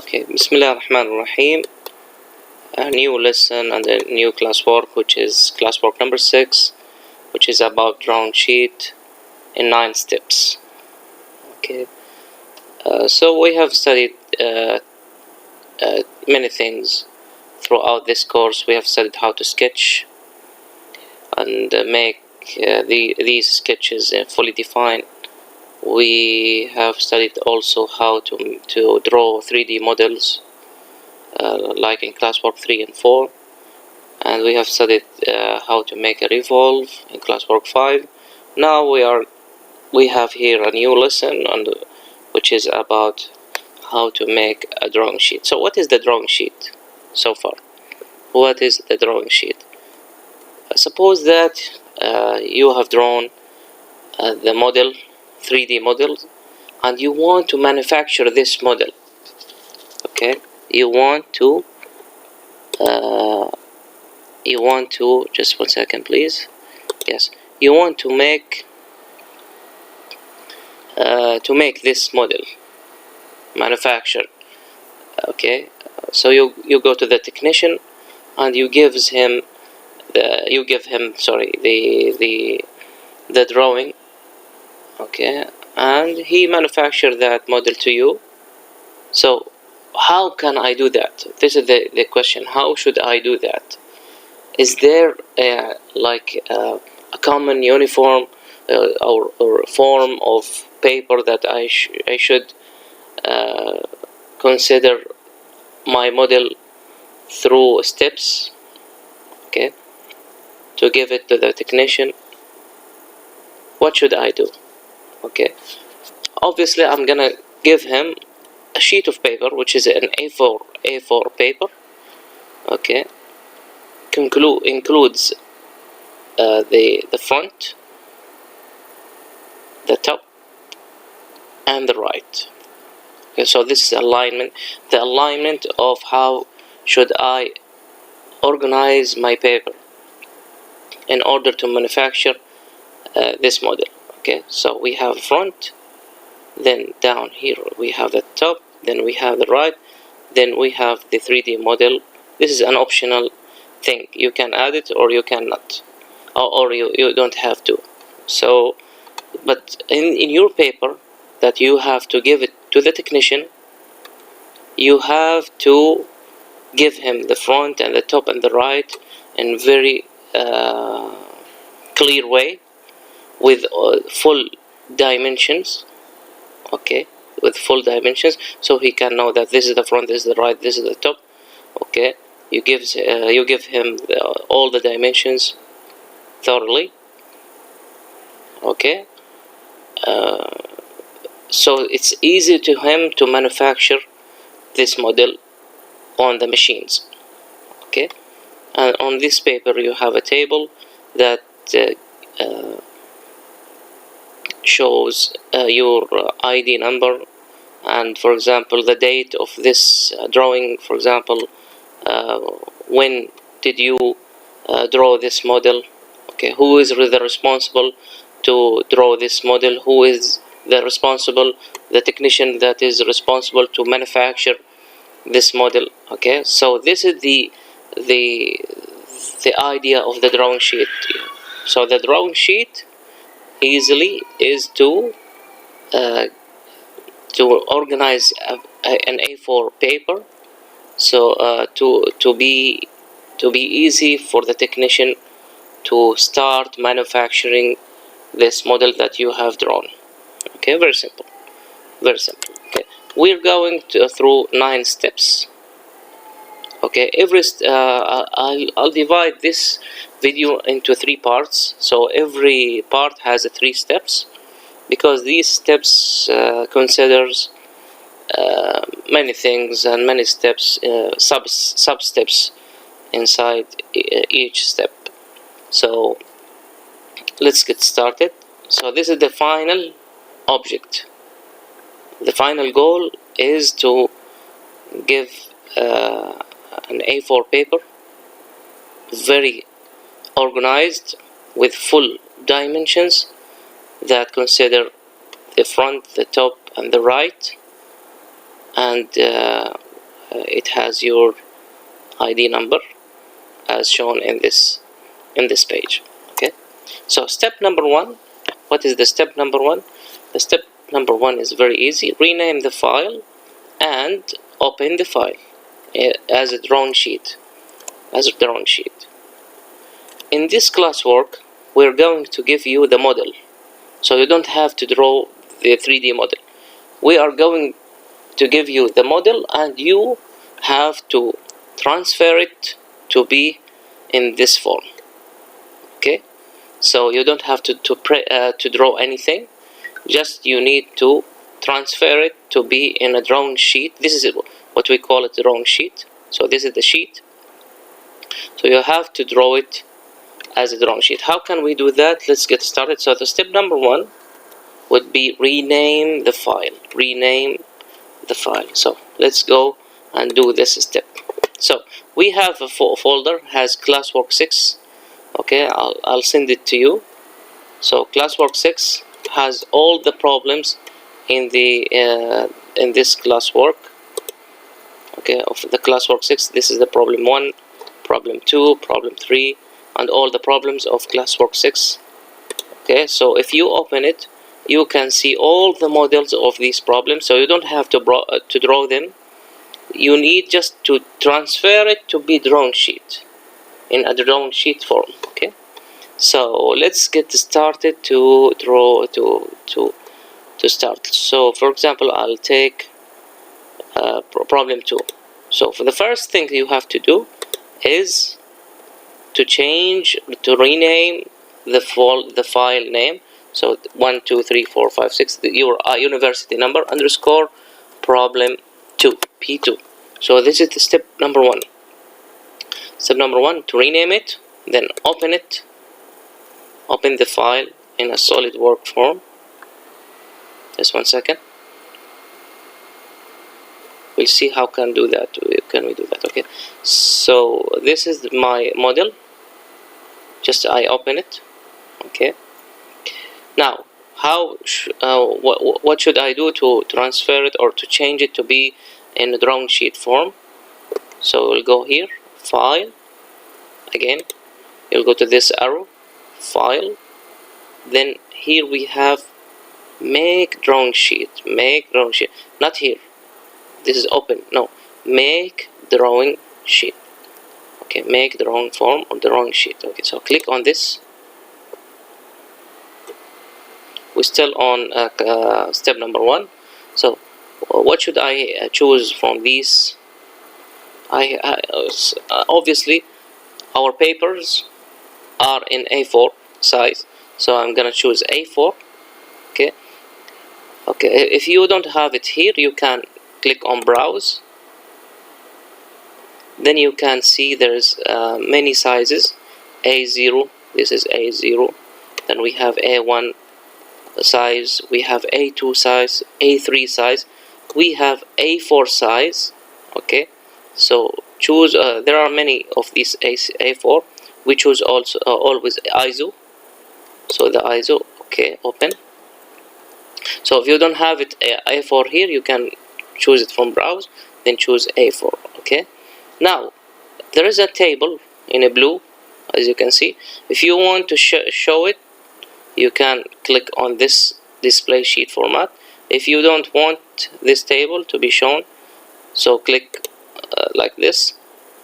Okay, Bismillah ar-Rahman ar-Rahim. A new lesson and a new classwork, which is classwork number 6, which is about drawing sheet in 9 steps. Okay, so we have studied many things throughout this course. We have studied how to sketch and make these sketches fully defined. We have studied also how to draw 3D models, like in classwork 3 and 4, and we have studied how to make a revolve in classwork 5. Now we have here a new lesson which is about how to make a drawing sheet. So what is the drawing sheet so far? What is the drawing sheet? Suppose that you have drawn the model, 3D model, and you want to manufacture this model. Okay, you want to just 1 second please. Yes, you want to make this model manufacture. Okay, so you go to the technician and you give him the drawing. Okay, and he manufactured that model to you. So how can I do that? This is the question. How should I do that? Is there a common uniform or form of paper that I should consider my model through steps? Okay, to give it to the technician, what should I do? Okay, obviously I'm gonna give him a sheet of paper, which is an A4 paper. Okay, includes the front, the top, and the right. Okay, so this is alignment, the alignment of how should I organize my paper in order to manufacture this model. Okay, so we have front, then down here we have the top, then we have the right, then we have the 3D model. This is an optional thing. You can add it or you cannot, or you don't have to. So, but in your paper that you have to give it to the technician, you have to give him the front and the top and the right in very clear way, with full dimensions. Okay, with full dimensions, so he can know that this is the front, this is the right, this is the top. Okay, you give him all the dimensions thoroughly. Okay, so it's easy to him to manufacture this model on the machines. Okay, and on this paper you have a table that shows your ID number, and for example the date of this drawing. For example, when did you draw this model? Okay, who is the responsible to draw this model? Who is the technician that is responsible to manufacture this model? Okay, so this is the idea of the drawing sheet. So the drawing sheet easily is to organize an A4 paper, so to be easy for the technician to start manufacturing this model that you have drawn. Okay, very simple, very simple. Okay, we're going through 9 steps. Okay, I'll divide this video into 3 parts, so every part has 3 steps, because these steps considers many things and many steps, sub steps inside each step. So let's get started. So this is the final object. The final goal is to give an A4 paper, very organized, with full dimensions that consider the front, the top, and the right, and it has your ID number as shown in this page. Okay, so step number one. What is the step number one? The step number one is very easy. Rename the file and open the file as a drawing sheet. In this classwork, we're going to give you the model, so you don't have to draw the 3D model. We are going to give you the model, and you have to transfer it to be in this form. Okay, so you don't have to draw anything. Just you need to transfer it to be in a drawing sheet. This is what we call it, the drawing sheet. So this is the sheet. So you have to draw it as a drawing sheet. How can we do that? Let's get started. So the step number one would be rename the file. Rename the file. So let's go and do this step. So we have a folder has classwork 6. Okay, I'll send it to you. So classwork 6 has all the problems in this classwork. Okay, of the classwork 6, this is the problem 1, problem 2, problem 3, and all the problems of classwork 6. Okay, so if you open it, you can see all the models of these problems. So you don't have to draw them. You need just to transfer it to be drawing sheet, in a drawing sheet form. Okay, so let's get started to draw to start. So for example, I'll take problem 2. So for the first thing you have to do is to rename the file name. So 1 2 3 4 5 6, your university number underscore problem 2, P2. So this is the step number 1. Step number 1, to rename it, then open it. Open the file in a SolidWorks form. Just 1 second. We'll see how can we do that. Okay, so this is my model. Just I open it. Okay, now what should I do to transfer it or to change it to be in a drawing sheet form? So we'll go here, file, again you'll go to this arrow, file, then here we have make drawing sheet. Not here, this is open. No, make drawing sheet. Okay, make drawing form or drawing sheet. Okay, so click on this. We're still on step number 1. So what should I choose from these? Obviously our papers are in A4 size, so I'm gonna choose A4. Okay, if you don't have it here, you can click on browse. Then you can see there's many sizes. A0, this is A0. Then we have A1 size, we have A2 size, A3 size, we have A4 size. Okay, so choose. There are many of these A4. We choose also always ISO. So the ISO. Okay, open. So if you don't have it A4 here, you can choose it from browse, then choose A4. Okay, now there is a table in a blue, as you can see. If you want to show it, you can click on this display sheet format. If you don't want this table to be shown, so click like this.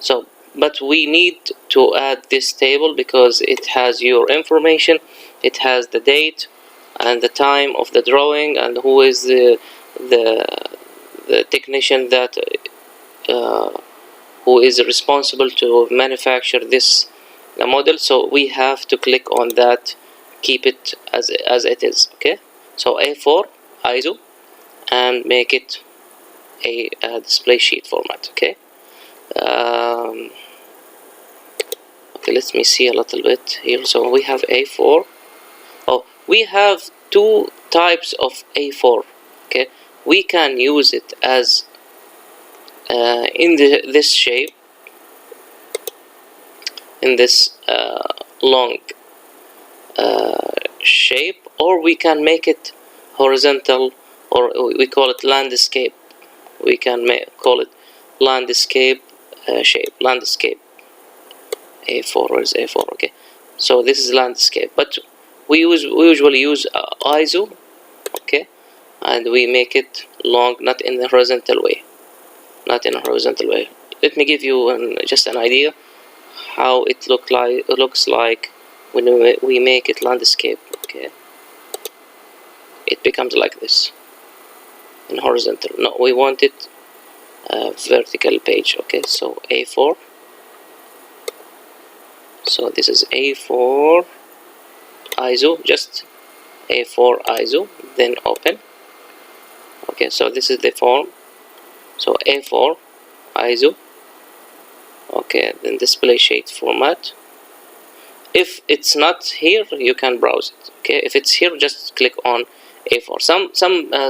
So but we need to add this table because it has your information, it has the date and the time of the drawing and who is the technician that who is responsible to manufacture this model. So we have to click on that, keep it as it is. Okay, so A4 ISO and make it a display sheet format. Okay, okay, let me see a little bit here. So we have A4. Oh, we have two types of A4. Okay, we can use it as in this shape, in this long shape, or we can make it horizontal, or we call it landscape. We can call it landscape shape, landscape A4. Where's A4? Okay, so this is landscape, but we usually use ISO, okay, and we make it long, not in the horizontal way, not in a horizontal way. Let me give you just an idea how it looks like when we make it landscape. Okay, it becomes like this in horizontal. No, we want it vertical page. Okay, so A4. So this is A4 ISO, just A4 ISO, then open. Okay, so this is the form. So A4 ISO. Okay, then display sheet format. If it's not here, you can browse it. Okay, if it's here, just click on A4.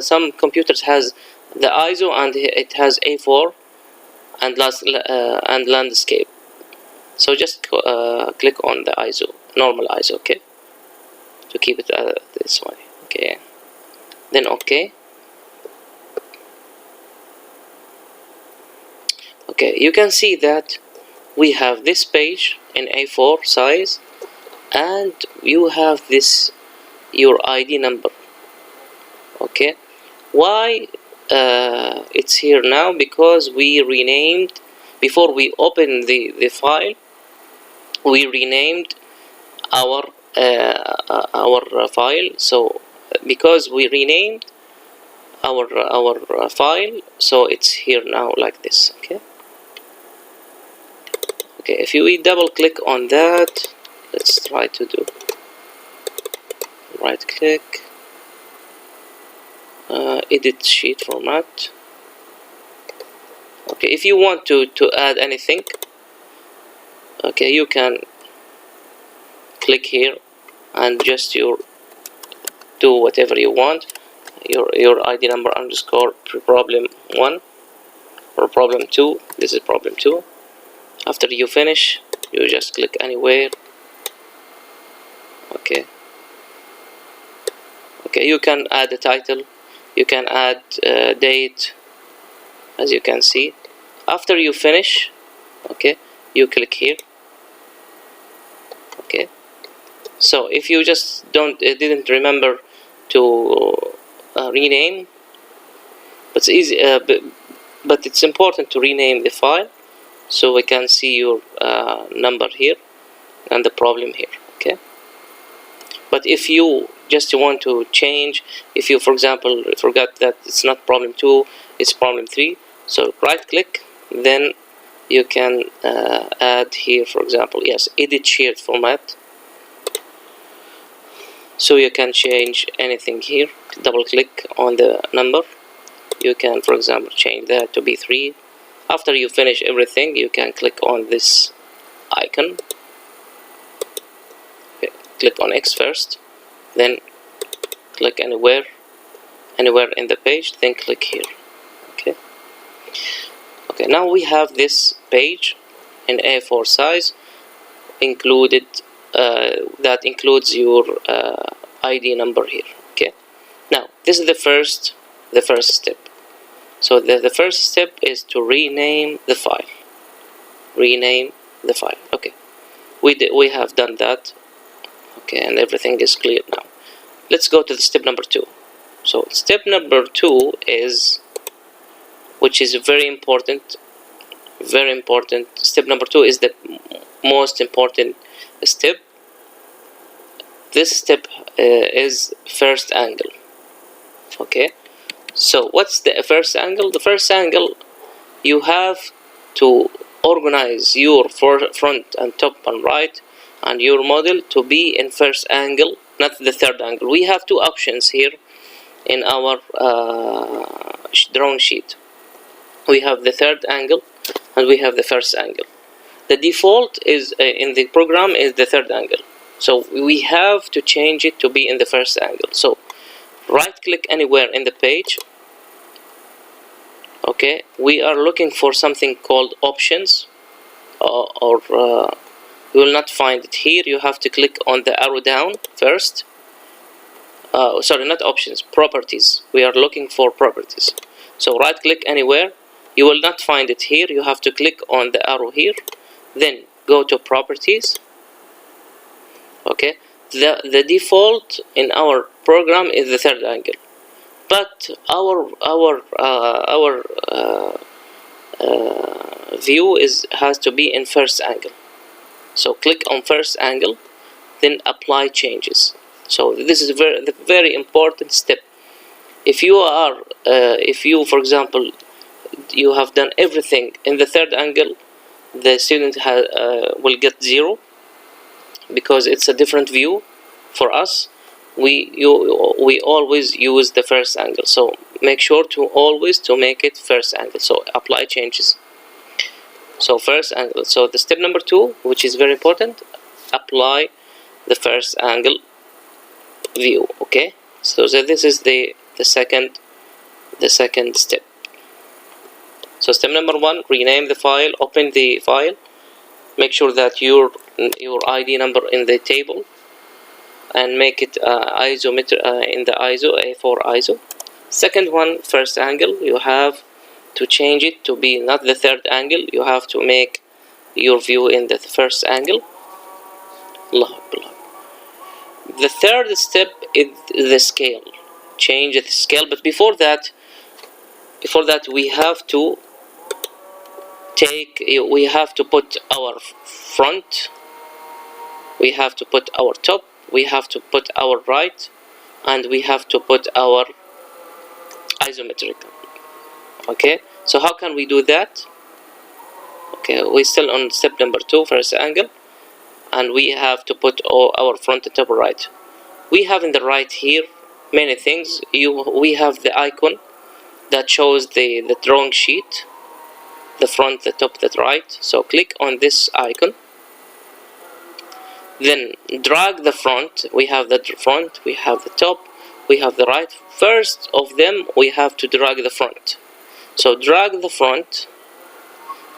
Some computers has the ISO and it has A4 and landscape. So just click on the ISO, normal ISO. Okay, to keep it this way. Okay, then okay. Okay, you can see that we have this page in A4 size, and you have this your ID number. Okay, why it's here now? Because we renamed, before we open the file, we renamed our file. So because we renamed our file, so it's here now like this. Okay, okay, if we double click on that, let's try to do right click, edit sheet format. Okay, if you want to add anything, okay, you can click here and just do whatever you want. Your ID number underscore problem 1 or problem 2. This is problem 2. After you finish, you just click anywhere. Okay, okay, you can add a title, you can add date, as you can see. After you finish, okay, you click here. Okay, so if you just didn't remember to rename, but it's easy, but it's important to rename the file so we can see your number here and the problem here. Okay, but if you just want to change, if you for example forgot that it's not problem 2, it's problem 3, so right click, then you can add here, for example, yes, edit shared format. So you can change anything here. Double click on the number, you can for example change that to be 3. After you finish everything, you can click on this icon. Okay, click on X first, then click anywhere in the page, then click here. Okay, okay, now we have this page in A4 size included, that includes your ID number here. Okay, now this is the first step. So the first step is to rename the file. Rename the file. Okay, we have done that. Okay, and everything is clear now. Let's go to the step number 2. So step number 2 is, which is very important, very important. Step number 2 is the most important step. This step is first angle. Okay, so what's the first angle? The first angle, you have to organize your front and top and right and your model to be in first angle, not the third angle. We have two options here in our drawing sheet. We have the third angle and we have the first angle. The default is in the program is the third angle, so we have to change it to be in the first angle. So right click anywhere in the page. Okay, we are looking for something called options, or you will not find it here. You have to click on the arrow down first. Sorry, not options, properties. We are looking for properties. So right click anywhere. You will not find it here. You have to click on the arrow here, then go to properties. Okay, the default in our program is the third angle, but our view has to be in first angle. So click on first angle, then apply changes. So this is the very important step. If you for example, you have done everything in the third angle, the student will get 0, because it's a different view for us. We always use the first angle, so make sure to always to make it first angle. So apply changes. So first angle. So the step number 2, which is very important, apply the first angle view. Okay, so this is the second step. So step number 1, rename the file, open the file, make sure that your ID number in the table, and make it isometer in the ISO A4 ISO. Second one, first angle, you have to change it to be not the third angle. You have to make your view in the first angle. The third step is the scale. Change the scale, but before that we have to put our front, we have to put our top, we have to put our right, and we have to put our isometric. Okay, so how can we do that? Okay, we're still on step number 2, first angle, and we have to put all our front and top right. We have in the right here many things. We have the icon that shows the drawing sheet, the front, the top, the right. So click on this icon, then drag the front. We have the front, we have the top, we have the right. First of them, we have to drag the front. So drag the front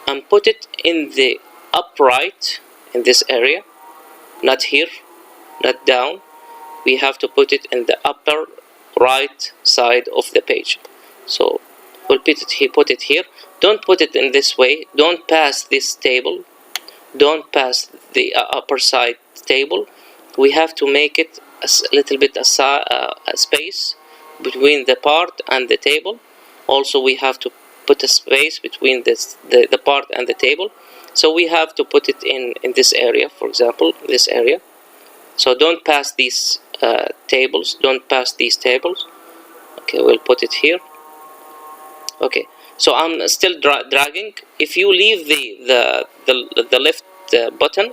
and put it in the upright, in this area, not here, not down. We have to put it in the upper right side of the page. So we'll put it here. Don't put it in this way. Don't pass this table. Don't pass the upper side table. We have to make it a little bit a space between the part and the table. Also, we have to put a space between the part and the table. So we have to put it in this area, for example, this area. So don't pass these tables. Don't pass these tables. Okay, we'll put it here. Okay, so I'm still dragging. If you leave the left button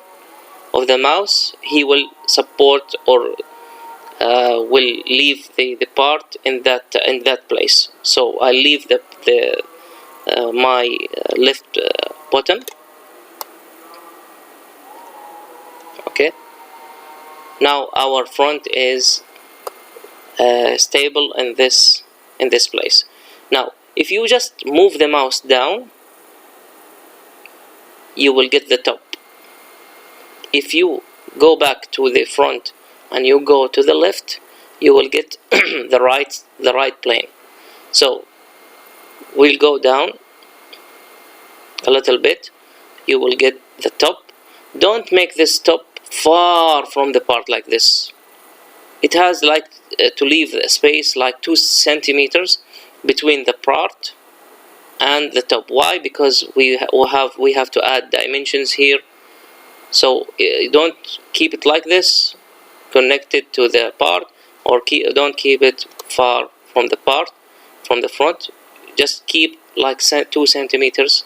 of the mouse, he will support or will leave the part in that place. So I leave my left button. Okay, now our front is stable in this place. Now if you just move the mouse down, you will get the top. If you go back to the front and you go to the left, you will get the right plane. So we'll go down a little bit, you will get the top. Don't make this top far from the part like this. It has like to leave a space like 2 centimeters between the part and the top. Why? Because we have to add dimensions here. So don't keep it like this, connected to the part, or don't keep it far from the part, from the front. Just keep like 2 centimeters,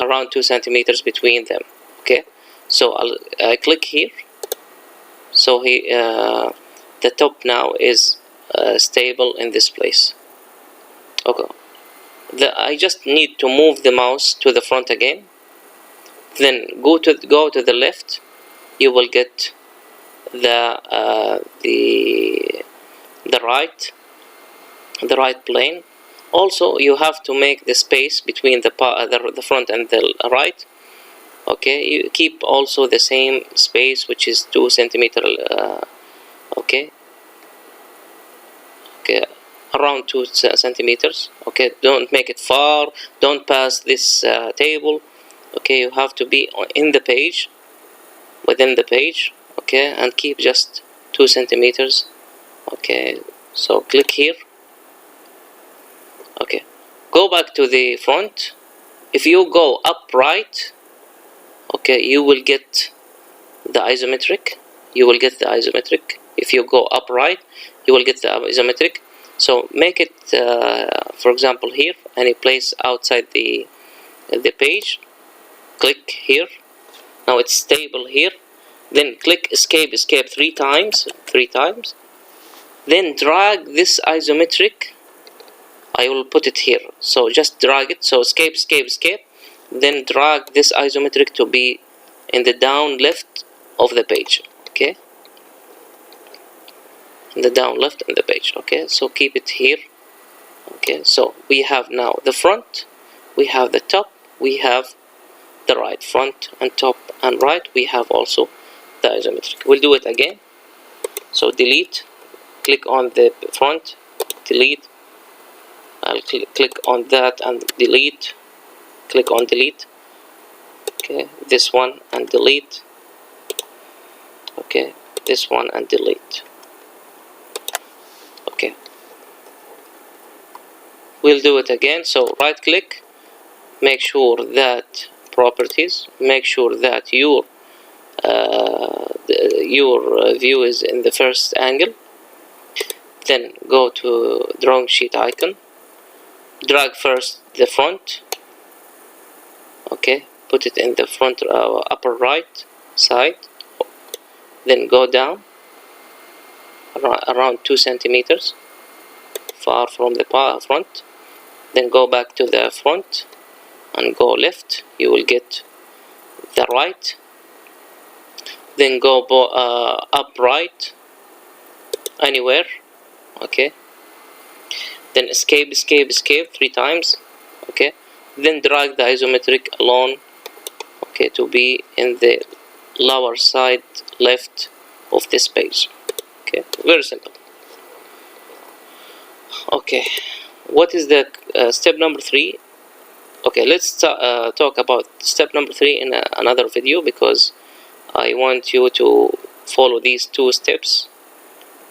around 2 centimeters between them. Okay, so I click here. So the top now is stable in this place. Okay, I just need to move the mouse to the front again. Then go to the left. You will get the right plane. Also, you have to make the space between the front and the right. Okay, you keep also the same space, which is 2 centimeters. Okay. around 2 centimeters. Okay, don't make it far, don't pass this table. Okay, you have to be in the page, within the page. Okay, and keep just 2 centimeters. Okay, so click here. Okay, go back to the front. If you go upright, okay, you will get the isometric. If you go upright, you will get the isometric. So make it, for example, here, any place outside the page. Click here. Now it's stable here. Then click escape 3 times. Then drag this isometric. I will put it here. So just drag it. So escape. Then drag this isometric to be in the down left of the page. Okay. In the down left of the page. Okay. So keep it here. Okay. So we have now the front. We have the top. We have the right. Front and top and right. We have also the isometric. We'll do it again. So delete. Click on the front. Delete. I'll click on that and delete. Click on delete. Okay, this one and delete. Okay, this one and delete. Okay, we'll do it again. So right click, make sure that properties, make sure that your view is in the first angle. Then go to drawing sheet icon. Drag first the front. Okay, put it in the front upper right side. Then go down around 2 centimeters far from the front. Then go back to the front and go left. You will get the right. Then go upright anywhere. Okay. Then escape 3 times. Okay. Then drag the isometric along. Okay, to be in the lower side left of this page. Okay, very simple. Okay, what is the step number 3? Okay, let's talk about step number 3 in another video, because I want you to follow these 2 steps.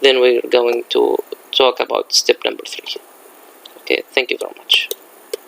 Then we're going to talk about step number 3. Okay, thank you very much.